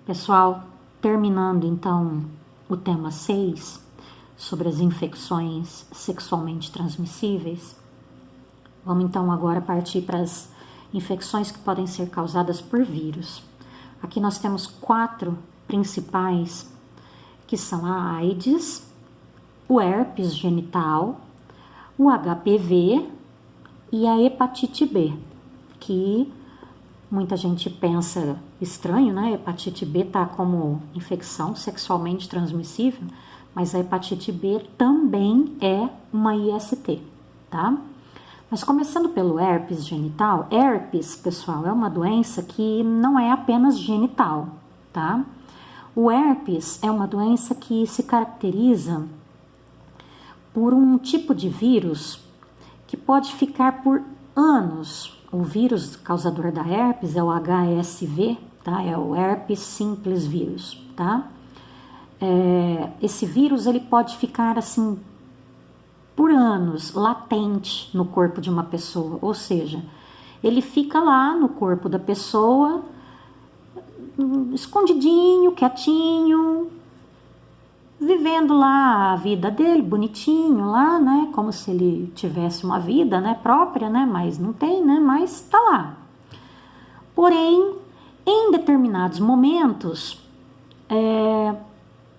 Pessoal, terminando então o tema 6, sobre as infecções sexualmente transmissíveis, vamos então agora partir para as infecções que podem ser causadas por vírus. Aqui nós temos 4 principais, que são a AIDS, o herpes genital, o HPV e a hepatite B, que muita gente pensa estranho, né? Hepatite B tá como infecção sexualmente transmissível, mas a hepatite B também é uma IST, tá? Mas começando pelo herpes genital, herpes, pessoal, é uma doença que não é apenas genital, tá? O herpes é uma doença que se caracteriza por um tipo de vírus que pode ficar por anos. O vírus causador da herpes é o HSV, tá? É o herpes simplex vírus, tá? Esse vírus ele pode ficar assim por anos, latente no corpo de uma pessoa, ou seja, ele fica lá no corpo da pessoa, escondidinho, quietinho, vivendo lá a vida dele, bonitinho lá, né, como se ele tivesse uma vida, né, própria, né, mas não tem, né, mas tá lá. Porém, em determinados momentos,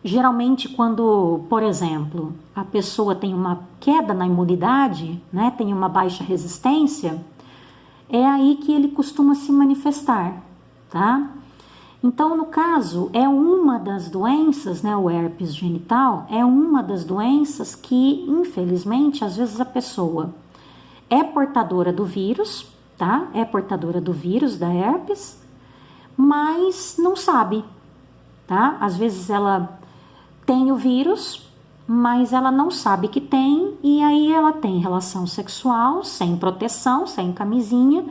geralmente quando, por exemplo, a pessoa tem uma queda na imunidade, né, tem uma baixa resistência, é aí que ele costuma se manifestar, tá? Então, no caso, é uma das doenças, né, o herpes genital, é uma das doenças que, infelizmente, às vezes a pessoa é portadora do vírus, tá? É portadora do vírus da herpes, mas não sabe, tá? Às vezes ela tem o vírus, mas ela não sabe que tem, e aí ela tem relação sexual, sem proteção, sem camisinha,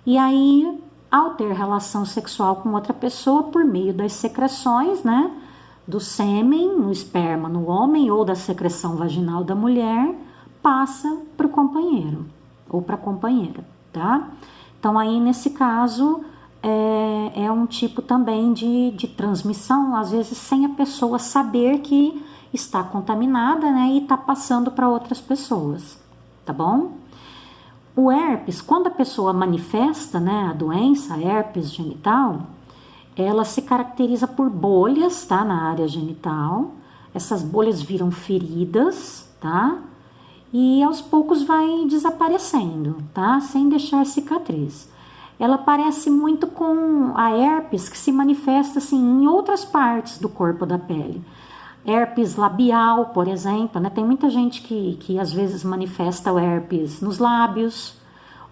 e aí, ao ter relação sexual com outra pessoa, por meio das secreções, né, do sêmen, no esperma no homem, ou da secreção vaginal da mulher, passa para o companheiro, ou para a companheira, tá? Então, aí, nesse caso, é um tipo também de transmissão, às vezes sem a pessoa saber que está contaminada, né, e está passando para outras pessoas, tá bom? O herpes, quando a pessoa manifesta, né, a doença, a herpes genital, ela se caracteriza por bolhas, tá, na área genital. Essas bolhas viram feridas, tá? E aos poucos vai desaparecendo, tá? Sem deixar cicatriz. Ela parece muito com a herpes que se manifesta assim em outras partes do corpo da pele. Herpes labial, por exemplo, né? Tem muita gente que às vezes manifesta o herpes nos lábios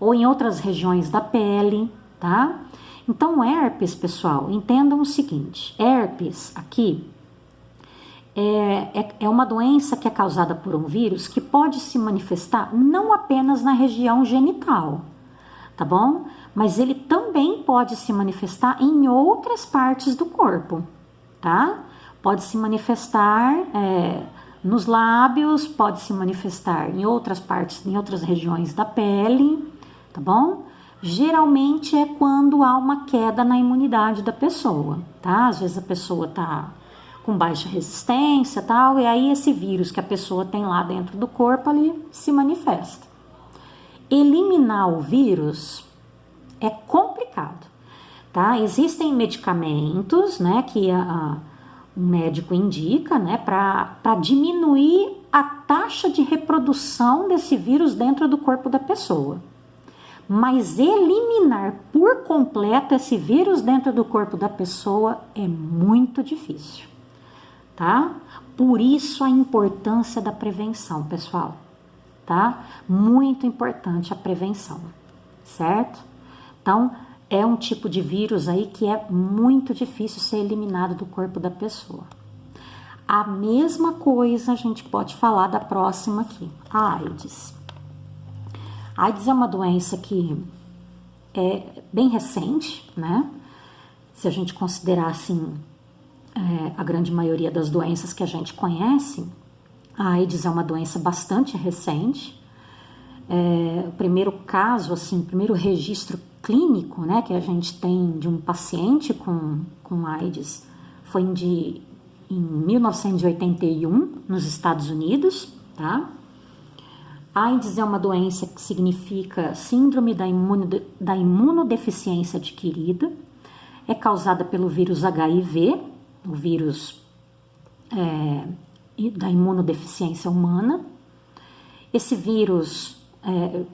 ou em outras regiões da pele, tá? Então, herpes, pessoal, entendam o seguinte: herpes aqui é uma doença que é causada por um vírus que pode se manifestar não apenas na região genital, tá bom? Mas ele também pode se manifestar em outras partes do corpo, tá? Pode se manifestar nos lábios, pode se manifestar em outras partes, em outras regiões da pele, tá bom? Geralmente é quando há uma queda na imunidade da pessoa, tá? Às vezes a pessoa tá com baixa resistência, tal, e aí esse vírus que a pessoa tem lá dentro do corpo ali se manifesta. Eliminar o vírus é complicado, tá? Existem medicamentos, né, que o médico indica, né, para diminuir a taxa de reprodução desse vírus dentro do corpo da pessoa. Mas eliminar por completo esse vírus dentro do corpo da pessoa é muito difícil, tá? Por isso a importância da prevenção, pessoal, tá? Muito importante a prevenção, certo? Então, é um tipo de vírus aí que é muito difícil ser eliminado do corpo da pessoa. A mesma coisa a gente pode falar da próxima aqui, a AIDS. A AIDS é uma doença que é bem recente, né? Se a gente considerar assim, a grande maioria das doenças que a gente conhece, a AIDS é uma doença bastante recente. O primeiro caso, assim, o primeiro registro clínico, né, que a gente tem de um paciente com AIDS foi em 1981, nos Estados Unidos, tá? AIDS é uma doença que significa síndrome da imunodeficiência adquirida, é causada pelo vírus HIV, o vírus da imunodeficiência humana. Esse vírus,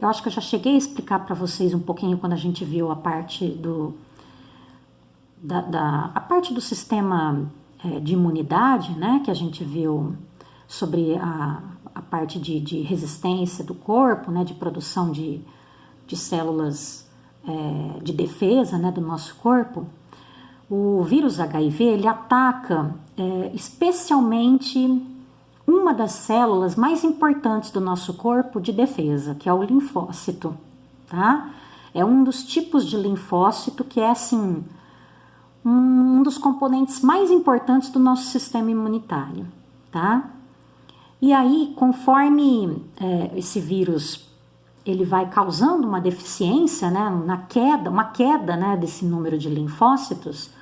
eu acho que eu já cheguei a explicar para vocês um pouquinho quando a gente viu a parte a parte do sistema de imunidade, né, que a gente viu sobre a parte de resistência do corpo, né, de produção de células de defesa, né, do nosso corpo. O vírus HIV, ele ataca especialmente uma das células mais importantes do nosso corpo de defesa, que é o linfócito, tá? É um dos tipos de linfócito que é, assim, um dos componentes mais importantes do nosso sistema imunitário, tá? E aí, conforme esse vírus ele vai causando uma deficiência, né, uma queda, né, desse número de linfócitos,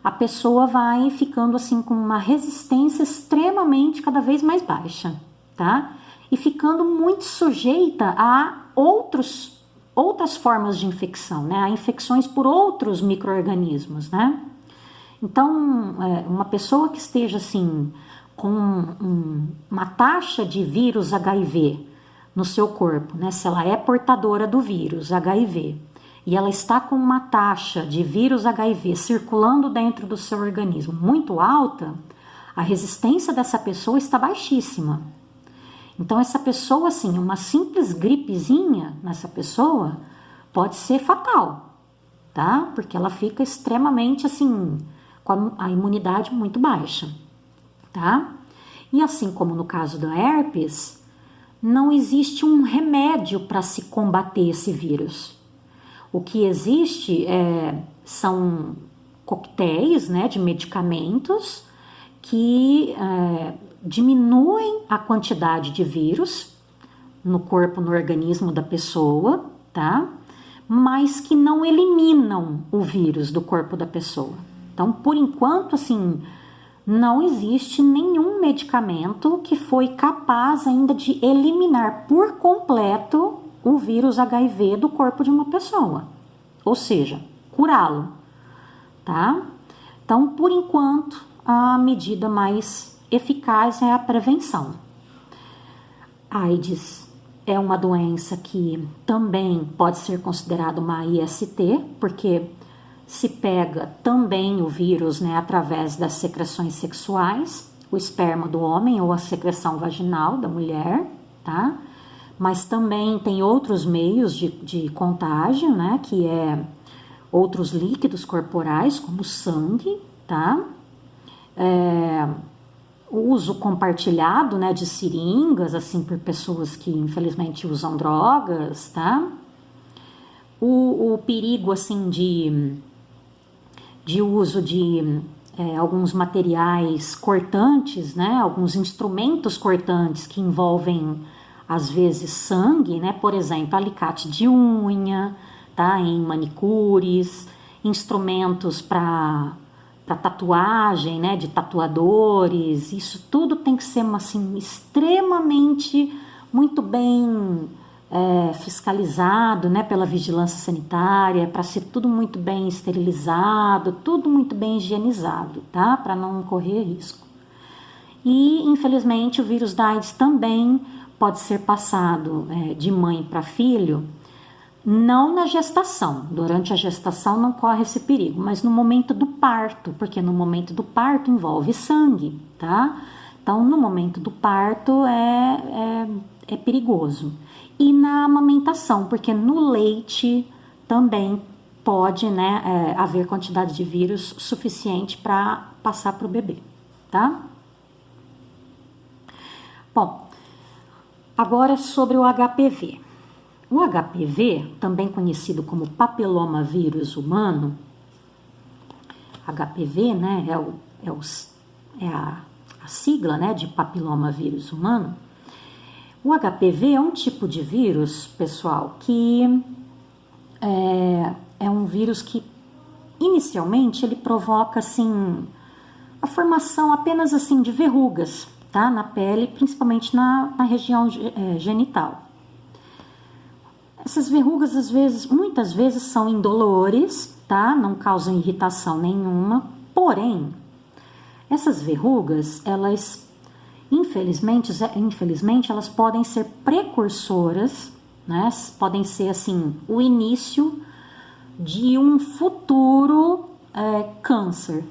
a pessoa vai ficando assim com uma resistência extremamente cada vez mais baixa, tá? E ficando muito sujeita a outras formas de infecção, né? A infecções por outros micro-organismos, né? Então, uma pessoa que esteja assim com uma taxa de vírus HIV no seu corpo, né? Se ela é portadora do vírus HIV e ela está com uma taxa de vírus HIV circulando dentro do seu organismo muito alta, a resistência dessa pessoa está baixíssima. Então, essa pessoa, assim, uma simples gripezinha nessa pessoa pode ser fatal, tá? Porque ela fica extremamente, assim, com a imunidade muito baixa, tá? E assim como no caso da herpes, não existe um remédio para se combater esse vírus. O que existe são coquetéis, né, de medicamentos que diminuem a quantidade de vírus no corpo, no organismo da pessoa, tá? Mas que não eliminam o vírus do corpo da pessoa. Então, por enquanto, assim, não existe nenhum medicamento que foi capaz ainda de eliminar por completo o vírus HIV do corpo de uma pessoa, ou seja, curá-lo, tá? Então, por enquanto, a medida mais eficaz é a prevenção. A AIDS é uma doença que também pode ser considerada uma IST, porque se pega também o vírus, né, através das secreções sexuais, o esperma do homem ou a secreção vaginal da mulher, tá? Mas também tem outros meios de contágio, né, que é outros líquidos corporais, como sangue, tá? O uso compartilhado, né, de seringas, assim, por pessoas que infelizmente usam drogas, tá? O perigo, assim, de uso de alguns materiais cortantes, né, alguns instrumentos cortantes que envolvem, às vezes, sangue, né, por exemplo, alicate de unha, tá, em manicures, instrumentos para tatuagem, né, de tatuadores, isso tudo tem que ser, assim, extremamente, muito bem fiscalizado, né, pela vigilância sanitária, para ser tudo muito bem esterilizado, tudo muito bem higienizado, tá, para não correr risco. E, infelizmente, o vírus da AIDS também pode ser passado de mãe para filho, não na gestação. Durante a gestação não corre esse perigo, mas no momento do parto, porque no momento do parto envolve sangue, tá? Então, no momento do parto é perigoso. E na amamentação, porque no leite também pode, né, haver quantidade de vírus suficiente para passar para o bebê, tá? Bom, agora sobre o HPV. O HPV, também conhecido como papilomavírus humano, HPV, né, é a sigla, né, de papilomavírus humano. O HPV é um tipo de vírus, pessoal, que é um vírus que inicialmente ele provoca assim a formação apenas assim de verrugas, tá, na pele, principalmente na região genital. Essas verrugas muitas vezes são indolores, tá, não causam irritação nenhuma, porém essas verrugas, elas infelizmente elas podem ser precursoras, né, podem ser assim o início de um futuro câncer,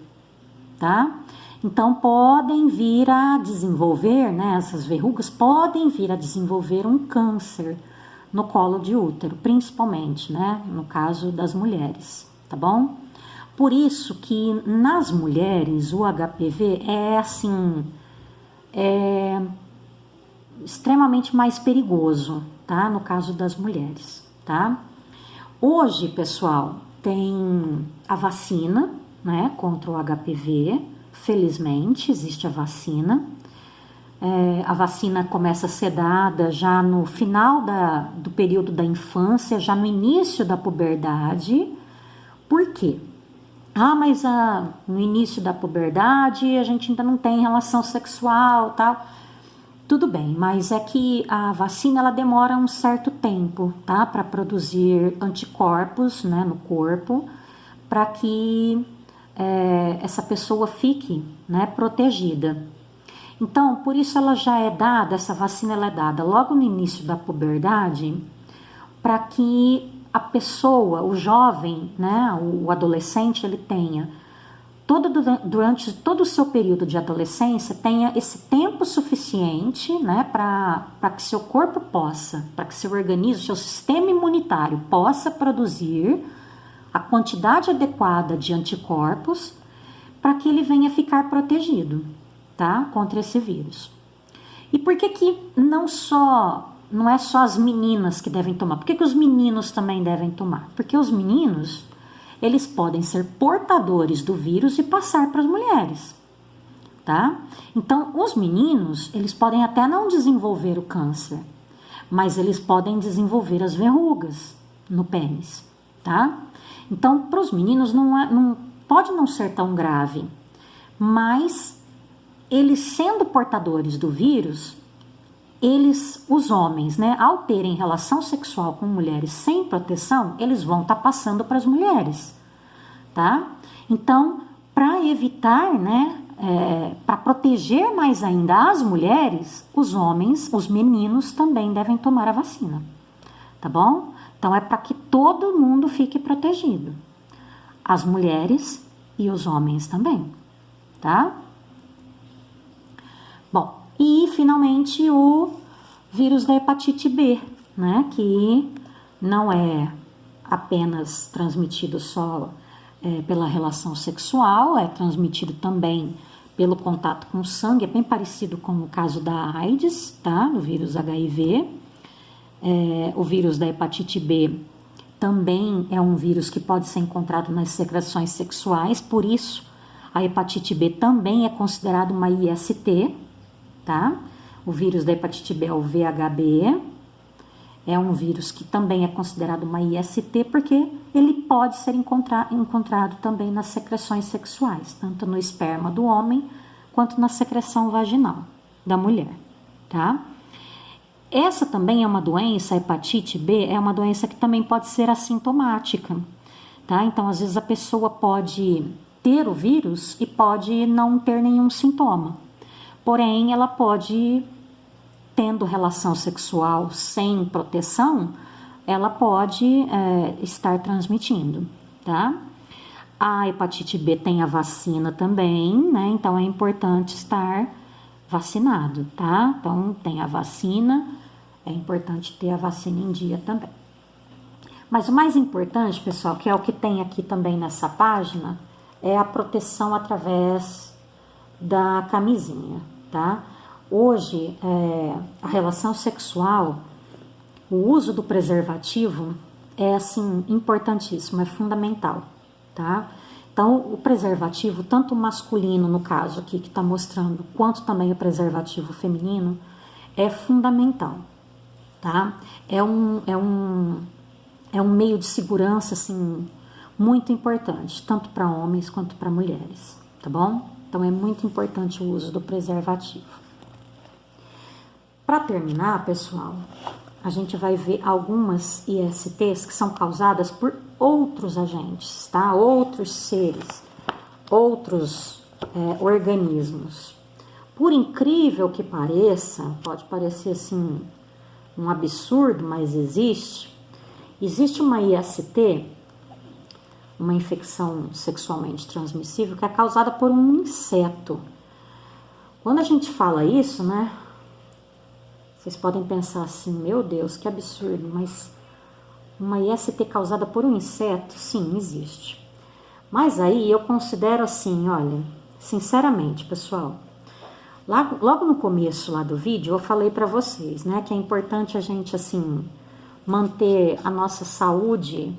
tá? Então podem vir a desenvolver, né, essas verrugas podem vir a desenvolver um câncer no colo de útero, principalmente, né, no caso das mulheres, tá bom? Por isso que nas mulheres o HPV é assim, extremamente mais perigoso, tá? No caso das mulheres, tá? Hoje, pessoal, tem a vacina, né, contra o HPV, felizmente existe a vacina. A vacina começa a ser dada já no final do período da infância, já no início da puberdade. Por quê? Mas no início da puberdade a gente ainda não tem relação sexual, tá? Tudo bem, mas é que a vacina ela demora um certo tempo, tá? Para produzir anticorpos, né, no corpo, para que essa pessoa fique, né, protegida. Então, por isso essa vacina ela é dada logo no início da puberdade, para que a pessoa, o jovem, né, o adolescente, ele tenha, durante todo o seu período de adolescência, tenha esse tempo suficiente, né, para que seu corpo para que seu organismo, seu sistema imunitário possa produzir a quantidade adequada de anticorpos para que ele venha ficar protegido, tá, contra esse vírus. E por que não é só as meninas que devem tomar? Por que os meninos também devem tomar? Porque os meninos, eles podem ser portadores do vírus e passar para as mulheres, tá? Então, os meninos, eles podem até não desenvolver o câncer, mas eles podem desenvolver as verrugas no pênis, tá? Então, para os meninos pode não ser tão grave, mas eles sendo portadores do vírus, os homens, né, ao terem relação sexual com mulheres sem proteção, eles vão estar passando para as mulheres, tá? Então, para evitar, né, para proteger mais ainda as mulheres, os meninos também devem tomar a vacina, tá bom? Então, é para que todo mundo fique protegido, as mulheres e os homens também, tá? Bom, e finalmente o vírus da hepatite B, né, que não é apenas transmitido só pela relação sexual, é transmitido também pelo contato com o sangue, é bem parecido com o caso da AIDS, tá, do vírus HIV. O vírus da hepatite B também é um vírus que pode ser encontrado nas secreções sexuais, por isso a hepatite B também é considerada uma IST, tá? O vírus da hepatite B é o VHB, é um vírus que também é considerado uma IST porque ele pode ser encontrado também nas secreções sexuais, tanto no esperma do homem quanto na secreção vaginal da mulher, tá? Essa também é uma doença, a hepatite B é uma doença que também pode ser assintomática, tá? Então, às vezes a pessoa pode ter o vírus e pode não ter nenhum sintoma, porém ela pode, tendo relação sexual sem proteção, ela pode estar transmitindo, tá? A hepatite B tem a vacina também, né? Então é importante estar vacinado, tá? Então tem a vacina, é importante ter a vacina em dia também. Mas o mais importante, pessoal, que é o que tem aqui também nessa página, é a proteção através da camisinha, tá? Hoje, a relação sexual, o uso do preservativo é, assim, importantíssimo, é fundamental, tá? Então, o preservativo, tanto o masculino, no caso aqui que está mostrando, quanto também o preservativo feminino, é fundamental, tá? É um é um meio de segurança, assim, muito importante, tanto para homens quanto para mulheres, tá bom? Então, é muito importante o uso do preservativo. Para terminar, pessoal, a gente vai ver algumas ISTs que são causadas por outros agentes, tá? Outros seres, outros organismos. Por incrível que pareça, pode parecer assim um absurdo, mas existe uma IST, uma infecção sexualmente transmissível, que é causada por um inseto. Quando a gente fala isso, né? Vocês podem pensar assim, meu Deus, que absurdo, mas uma IST causada por um inseto, sim, existe. Mas aí eu considero assim, olha, sinceramente, pessoal, logo no começo lá do vídeo eu falei para vocês, né, que é importante a gente, assim, manter a nossa saúde,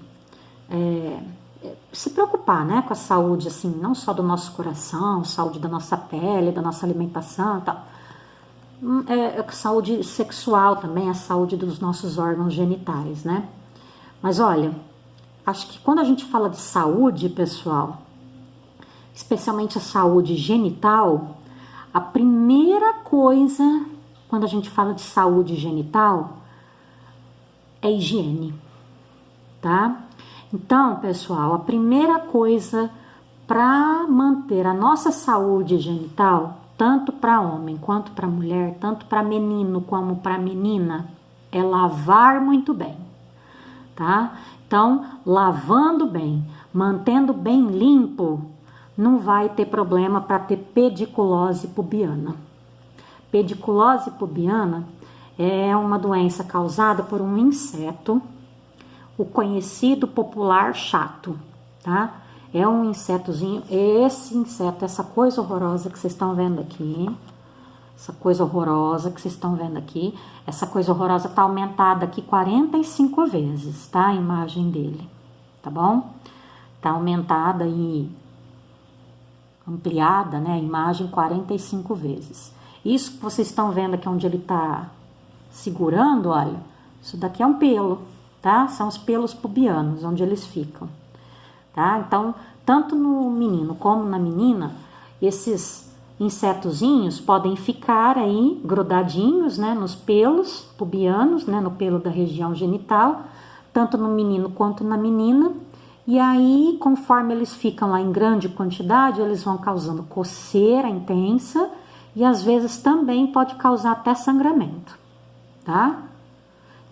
se preocupar, né, com a saúde, assim, não só do nosso coração, saúde da nossa pele, da nossa alimentação e tal, saúde sexual também, a saúde dos nossos órgãos genitais, né? Mas olha, acho que quando a gente fala de saúde, pessoal, especialmente a saúde genital, a primeira coisa, quando a gente fala de saúde genital, é higiene, tá? Então, pessoal, a primeira coisa para manter a nossa saúde genital, tanto para homem quanto para mulher, tanto para menino como para menina, é lavar muito bem, tá? Então, lavando bem, mantendo bem limpo, não vai ter problema para ter pediculose pubiana. Pediculose pubiana é uma doença causada por um inseto, o conhecido popular chato, tá? É um insetozinho, esse inseto, essa coisa horrorosa que vocês estão vendo aqui, essa coisa horrorosa que vocês estão vendo aqui, essa coisa horrorosa tá aumentada aqui 45 vezes, tá? A imagem dele, tá bom? Tá aumentada e ampliada, né? A imagem 45 vezes. Isso que vocês estão vendo aqui onde ele tá segurando, olha, isso daqui é um pelo, tá? São os pelos pubianos, onde eles ficam. Tá? Então, tanto no menino como na menina, esses insetozinhos podem ficar aí grudadinhos, né, nos pelos pubianos, né, no pelo da região genital, tanto no menino quanto na menina, e aí, conforme eles ficam lá em grande quantidade, eles vão causando coceira intensa e às vezes também pode causar até sangramento, tá?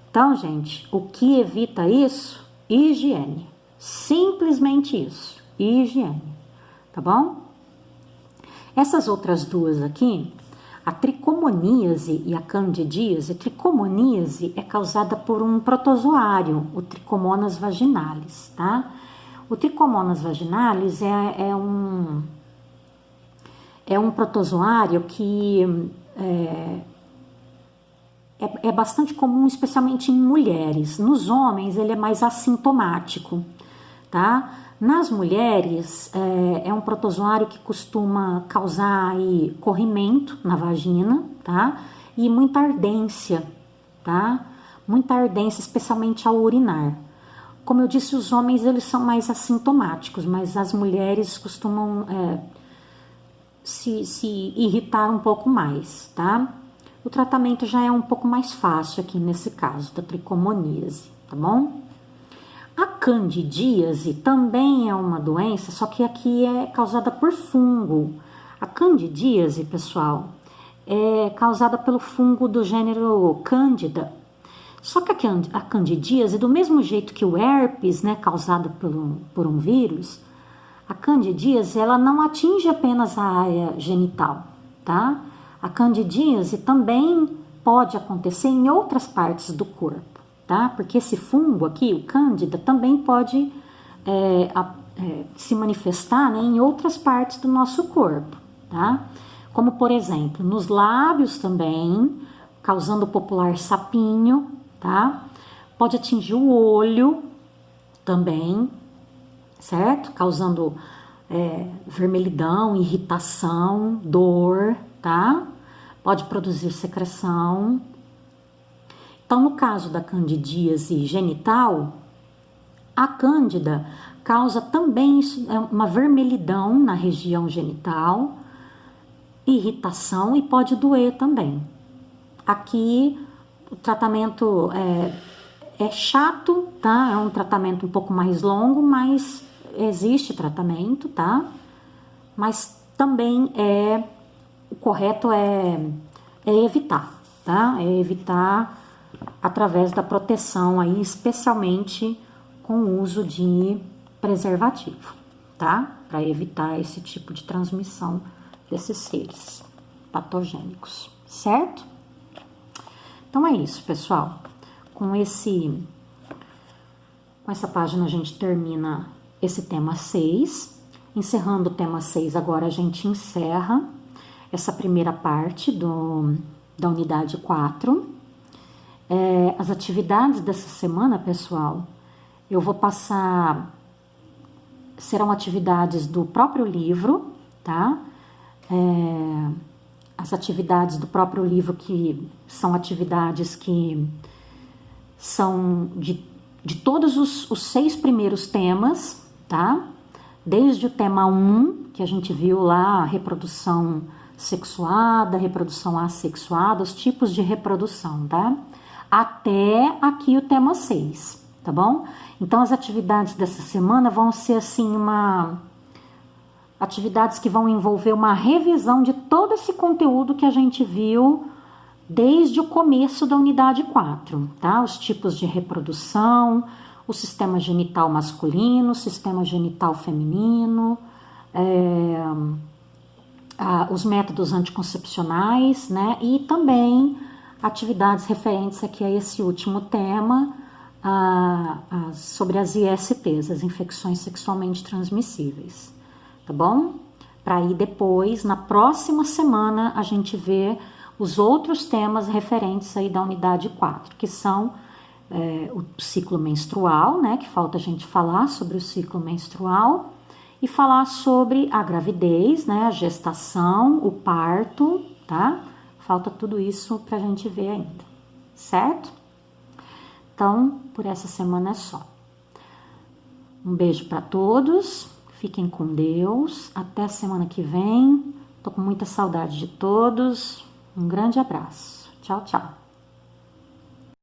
Então, gente, o que evita isso? Higiene. Simplesmente isso, higiene, tá bom? Essas outras duas aqui, a tricomoníase e a candidíase, a tricomoníase é causada por um protozoário, o Trichomonas vaginalis, tá? O Trichomonas vaginalis é um protozoário que é bastante comum, especialmente em mulheres. Nos homens, ele é mais assintomático, tá? Nas mulheres, é um protozoário que costuma causar aí corrimento na vagina, tá? E muita ardência, tá? Muita ardência, especialmente ao urinar. Como eu disse, os homens, eles são mais assintomáticos, mas as mulheres costumam se irritar um pouco mais, tá? O tratamento já é um pouco mais fácil aqui nesse caso da tricomoníase, tá bom? A candidíase também é uma doença, só que aqui é causada por fungo. A candidíase, pessoal, é causada pelo fungo do gênero Cândida. Só que a candidíase, do mesmo jeito que o herpes, né, causado por um vírus, a candidíase, ela não atinge apenas a área genital, tá? A candidíase também pode acontecer em outras partes do corpo, tá? Porque esse fungo aqui, o cândida, também pode se manifestar, né, em outras partes do nosso corpo, tá? Como, por exemplo, nos lábios também, causando o popular sapinho, tá? Pode atingir o olho também, certo? Causando vermelhidão, irritação, dor, tá? Pode produzir secreção. Então, no caso da candidíase genital, A cândida causa também uma vermelhidão na região genital, irritação e pode doer também. Aqui o tratamento é chato, tá? É um tratamento um pouco mais longo, mas existe tratamento, tá? Mas também o correto é evitar, tá? É evitar através da proteção aí, especialmente com o uso de preservativo, tá? Para evitar esse tipo de transmissão desses seres patogênicos, certo? Então é isso, pessoal. Com essa página a gente termina esse tema 6. Encerrando o tema 6, agora a gente encerra essa primeira parte da unidade 4. As atividades dessa semana, pessoal, eu vou passar, serão atividades do próprio livro, tá? As atividades do próprio livro, que são atividades que são de todos os 6 primeiros temas, tá? Desde o tema 1, que a gente viu lá, a reprodução sexuada, reprodução assexuada, os tipos de reprodução, tá? Até aqui o tema 6, tá bom? Então, as atividades dessa semana vão ser, assim, atividades que vão envolver uma revisão de todo esse conteúdo que a gente viu desde o começo da unidade 4, tá? Os tipos de reprodução, o sistema genital masculino, o sistema genital feminino, os métodos anticoncepcionais, né? E também atividades referentes aqui a esse último tema, sobre as ISTs, as infecções sexualmente transmissíveis, tá bom? Para aí depois, na próxima semana, a gente vê os outros temas referentes aí da unidade 4, que são o ciclo menstrual, né? Que falta a gente falar sobre o ciclo menstrual e falar sobre a gravidez, né? A gestação, o parto, tá? Falta tudo isso pra gente ver ainda, certo? Então, por essa semana é só. Um beijo para todos, fiquem com Deus, até semana que vem. Tô com muita saudade de todos. Um grande abraço. Tchau, tchau.